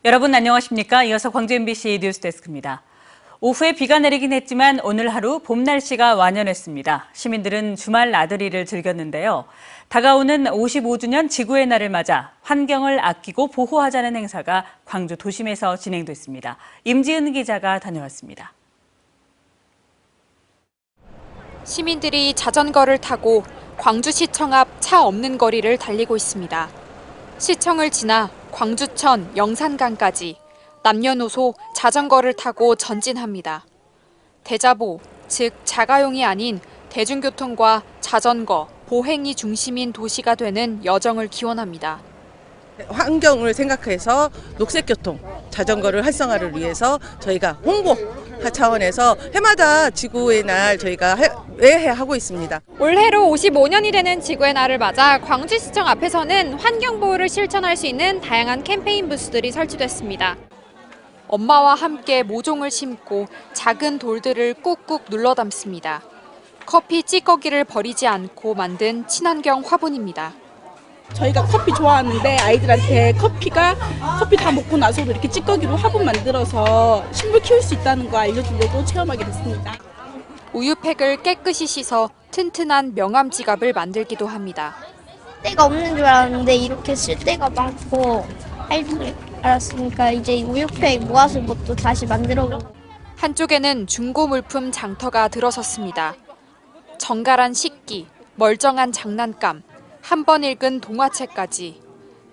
여러분 안녕하십니까? 이어서 광주 MBC 뉴스데스크입니다. 오후에 비가 내리긴 했지만 오늘 하루 봄 날씨가 완연했습니다. 시민들은 주말 나들이를 즐겼는데요. 다가오는 55주년 지구의 날을 맞아 환경을 아끼고 보호하자는 행사가 광주 도심에서 진행됐습니다. 임지은 기자가 다녀왔습니다. 시민들이 자전거를 타고 광주시청 앞 차 없는 거리를 달리고 있습니다. 시청을 지나 광주천 영산강까지 남녀노소 자전거를 타고 전진합니다. 대자보, 즉 자가용이 아닌 대중교통과 자전거, 보행이 중심인 도시가 되는 여정을 기원합니다. 환경을 생각해서 녹색교통, 자전거를 활성화를 위해서 저희가 홍보 차원에서 해마다 지구의 날 저희가 매해 하고 있습니다. 올해로 55년이 되는 지구의 날을 맞아 광주시청 앞에서는 환경보호를 실천할 수 있는 다양한 캠페인 부스들이 설치됐습니다. 엄마와 함께 모종을 심고 작은 돌들을 꾹꾹 눌러 담습니다. 커피 찌꺼기를 버리지 않고 만든 친환경 화분입니다. 저희가 커피 좋아하는데 아이들한테 커피 다 먹고 나서도 이렇게 찌꺼기로 화분 만들어서 식물 키울 수 있다는 거 알려주려고 체험하게 됐습니다. 우유팩을 깨끗이 씻어 튼튼한 명암 지갑을 만들기도 합니다. 때가 없는 줄 알았는데 이렇게 쓸 때가 많고 할 줄 알았으니까 이제 우유팩 모아서 또 다시 만들어보고. 한쪽에는 중고 물품 장터가 들어섰습니다. 정갈한 식기, 멀쩡한 장난감, 한 번 읽은 동화책까지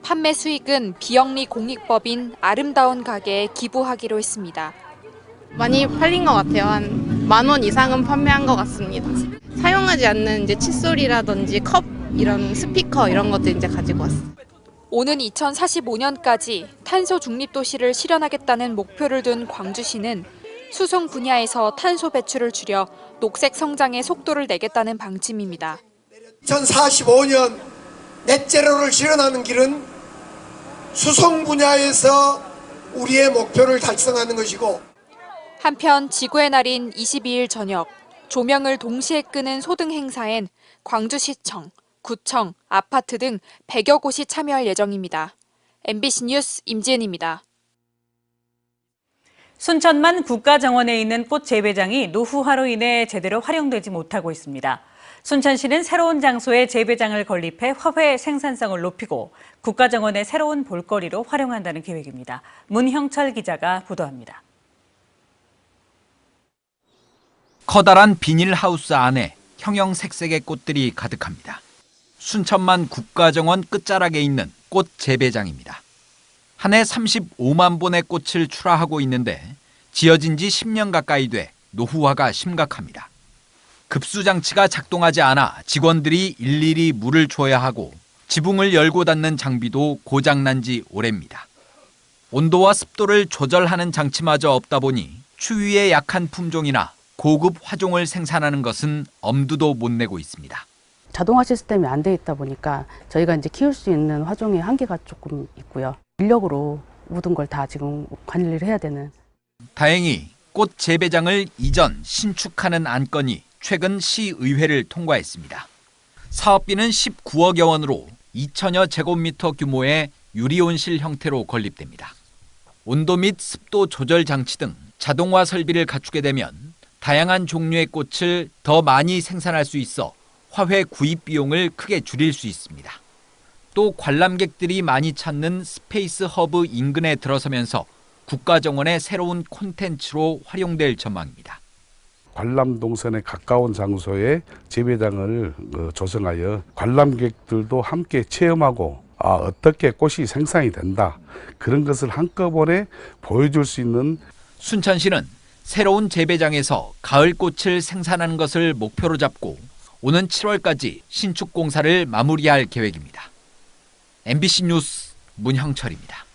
판매 수익은 비영리 공익법인 아름다운 가게에 기부하기로 했습니다. 많이 팔린 것 같아요. 한 10,000원 이상은 판매한 것 같습니다. 사용하지 않는 이제 칫솔이라든지 컵, 이런 스피커 이런 것들 이제 가지고 왔어요. 오는 2045년까지 탄소 중립 도시를 실현하겠다는 목표를 둔 광주시는 수송 분야에서 탄소 배출을 줄여 녹색 성장의 속도를 내겠다는 방침입니다. 2045년 넷제로를 실현하는 길은 수송 분야에서 우리의 목표를 달성하는 것이고, 한편 지구의 날인 22일 저녁 조명을 동시에 끄는 소등 행사엔 광주시청, 구청, 아파트 등 100여 곳이 참여할 예정입니다. MBC 뉴스 임지은입니다. 순천만 국가정원에 있는 꽃 재배장이 노후화로 인해 제대로 활용되지 못하고 있습니다. 순천시는 새로운 장소에 재배장을 건립해 화훼 생산성을 높이고 국가정원의 새로운 볼거리로 활용한다는 계획입니다. 문형철 기자가 보도합니다. 커다란 비닐하우스 안에 형형색색의 꽃들이 가득합니다. 순천만 국가정원 끝자락에 있는 꽃 재배장입니다. 한 해 35만 본의 꽃을 출하하고 있는데 지어진 지 10년 가까이 돼 노후화가 심각합니다. 급수장치가 작동하지 않아 직원들이 일일이 물을 줘야 하고 지붕을 열고 닫는 장비도 고장난 지 오래입니다. 온도와 습도를 조절하는 장치마저 없다 보니 추위에 약한 품종이나 고급 화종을 생산하는 것은 엄두도 못 내고 있습니다. 자동화 시스템이 안 돼 있다 보니까 저희가 이제 키울 수 있는 화종의 한계가 조금 있고요. 인력으로 모든 걸 다 지금 관리를 해야 되는. 다행히 꽃 재배장을 이전 신축하는 안건이 최근 시의회를 통과했습니다. 사업비는 19억여 원으로 2,000여 제곱미터 규모의 유리온실 형태로 건립됩니다. 온도 및 습도 조절 장치 등 자동화 설비를 갖추게 되면 다양한 종류의 꽃을 더 많이 생산할 수 있어 화훼 구입 비용을 크게 줄일 수 있습니다. 또 관람객들이 많이 찾는 스페이스 허브 인근에 들어서면서 국가정원의 새로운 콘텐츠로 활용될 전망입니다. 관람동선에 가까운 장소에 재배장을 조성하여 관람객들도 함께 체험하고 어떻게 꽃이 생산이 된다. 그런 것을 한꺼번에 보여줄 수 있는. 순천시는 새로운 재배장에서 가을 꽃을 생산하는 것을 목표로 잡고 오는 7월까지 신축 공사를 마무리할 계획입니다. MBC 뉴스 문형철입니다.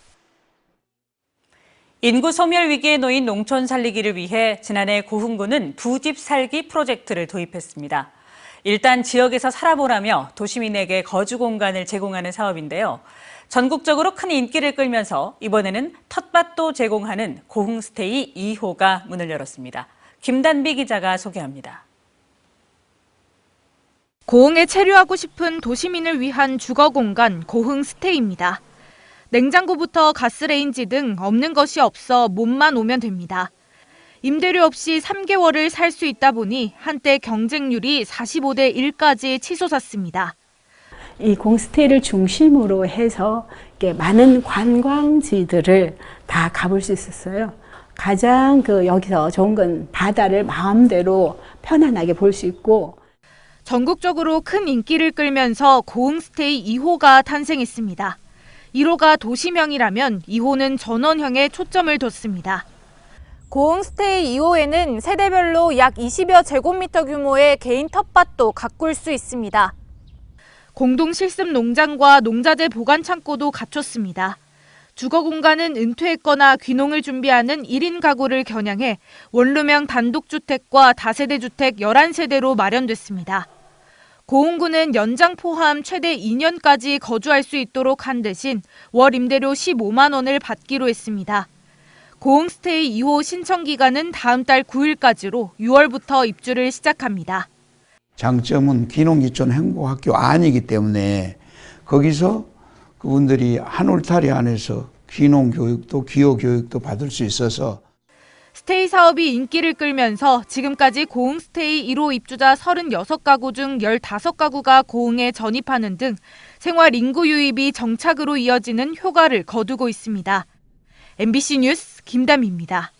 인구 소멸 위기에 놓인 농촌 살리기를 위해 지난해 고흥군은 두 집 살기 프로젝트를 도입했습니다. 일단 지역에서 살아보라며 도시민에게 거주 공간을 제공하는 사업인데요. 전국적으로 큰 인기를 끌면서 이번에는 텃밭도 제공하는 고흥스테이 2호가 문을 열었습니다. 김단비 기자가 소개합니다. 고흥에 체류하고 싶은 도시민을 위한 주거 공간 고흥스테이입니다. 냉장고부터 가스레인지 등 없는 것이 없어 몸만 오면 됩니다. 임대료 없이 3개월을 살 수 있다 보니 한때 경쟁률이 45대 1까지 치솟았습니다. 이 공스테이를 중심으로 해서 많은 관광지들을 다 가볼 수 있었어요. 가장 여기서 좋은 건 바다를 마음대로 편안하게 볼 수 있고, 전국적으로 큰 인기를 끌면서 고흥스테이 2호가 탄생했습니다. 1호가 도시명이라면 2호는 전원형에 초점을 뒀습니다. 고흥스테이 2호에는 세대별로 약 20여 제곱미터 규모의 개인 텃밭도 가꿀 수 있습니다. 공동 실습 농장과 농자재 보관 창고도 갖췄습니다. 주거 공간은 은퇴했거나 귀농을 준비하는 1인 가구를 겨냥해 원룸형 단독주택과 다세대 주택 11세대로 마련됐습니다. 고흥구는 연장 포함 최대 2년까지 거주할 수 있도록 한 대신 월 임대료 15만 원을 받기로 했습니다. 고흥스테이 2호 신청 기간은 다음 달 9일까지로 6월부터 입주를 시작합니다. 장점은 귀농귀촌 행복학교 안이기 때문에 거기서 그분들이 한 울타리 안에서 귀농교육도 귀호교육도 받을 수 있어서 스테이 사업이 인기를 끌면서 지금까지 고흥스테이 1호 입주자 36가구 중 15가구가 고흥에 전입하는 등 생활 인구 유입이 정착으로 이어지는 효과를 거두고 있습니다. MBC 뉴스 김담희입니다.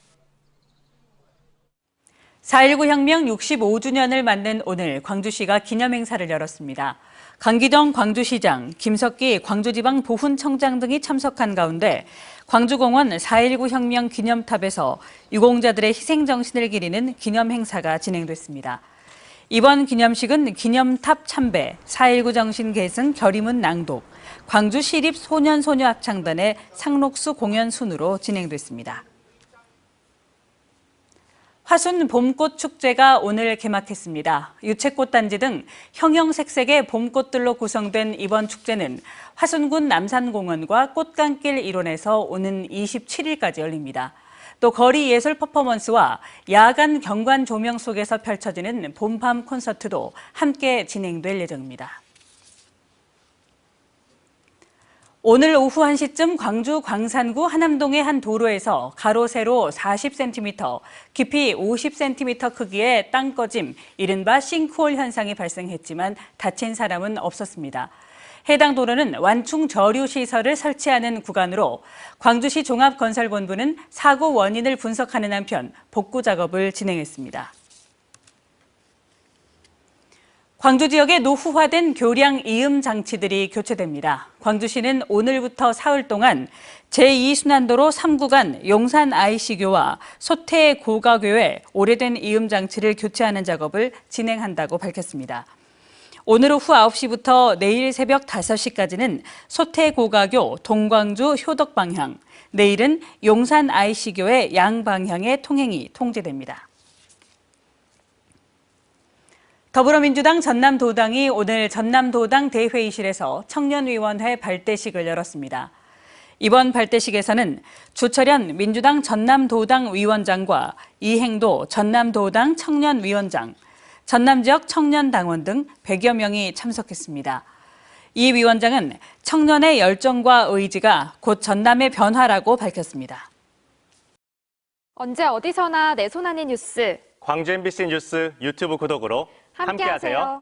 4.19 혁명 65주년을 맞는 오늘 광주시가 기념행사를 열었습니다. 강기정 광주시장, 김석기 광주지방보훈청장 등이 참석한 가운데 광주공원 4.19 혁명 기념탑에서 유공자들의 희생정신을 기리는 기념행사가 진행됐습니다. 이번 기념식은 기념탑 참배, 4.19 정신 계승 결의문 낭독, 광주시립소년소녀합창단의 상록수 공연 순으로 진행됐습니다. 화순 봄꽃 축제가 오늘 개막했습니다. 유채꽃 단지 등 형형색색의 봄꽃들로 구성된 이번 축제는 화순군 남산공원과 꽃감길 일원에서 오는 27일까지 열립니다. 또 거리 예술 퍼포먼스와 야간 경관 조명 속에서 펼쳐지는 봄밤 콘서트도 함께 진행될 예정입니다. 오늘 오후 1시쯤 광주 광산구 하남동의 한 도로에서 가로 세로 40cm, 깊이 50cm 크기의 땅꺼짐, 이른바 싱크홀 현상이 발생했지만 다친 사람은 없었습니다. 해당 도로는 완충 저류 시설을 설치하는 구간으로 광주시 종합건설본부는 사고 원인을 분석하는 한편 복구 작업을 진행했습니다. 광주 지역의 노후화된 교량 이음 장치들이 교체됩니다. 광주시는 오늘부터 사흘 동안 제2순환도로 3구간 용산 IC교와 소태 고가교에 오래된 이음 장치를 교체하는 작업을 진행한다고 밝혔습니다. 오늘 오후 9시부터 내일 새벽 5시까지는 소태 고가교 동광주 효덕 방향, 내일은 용산 IC교의 양방향의 통행이 통제됩니다. 더불어민주당 전남도당이 오늘 전남도당 대회의실에서 청년위원회 발대식을 열었습니다. 이번 발대식에서는 주철현 민주당 전남도당 위원장과 이행도 전남도당 청년위원장, 전남지역 청년당원 등 100여 명이 참석했습니다. 이 위원장은 청년의 열정과 의지가 곧 전남의 변화라고 밝혔습니다. 언제 어디서나 내 손 안의 뉴스. 광주 MBC 뉴스 유튜브 구독으로 함께하세요.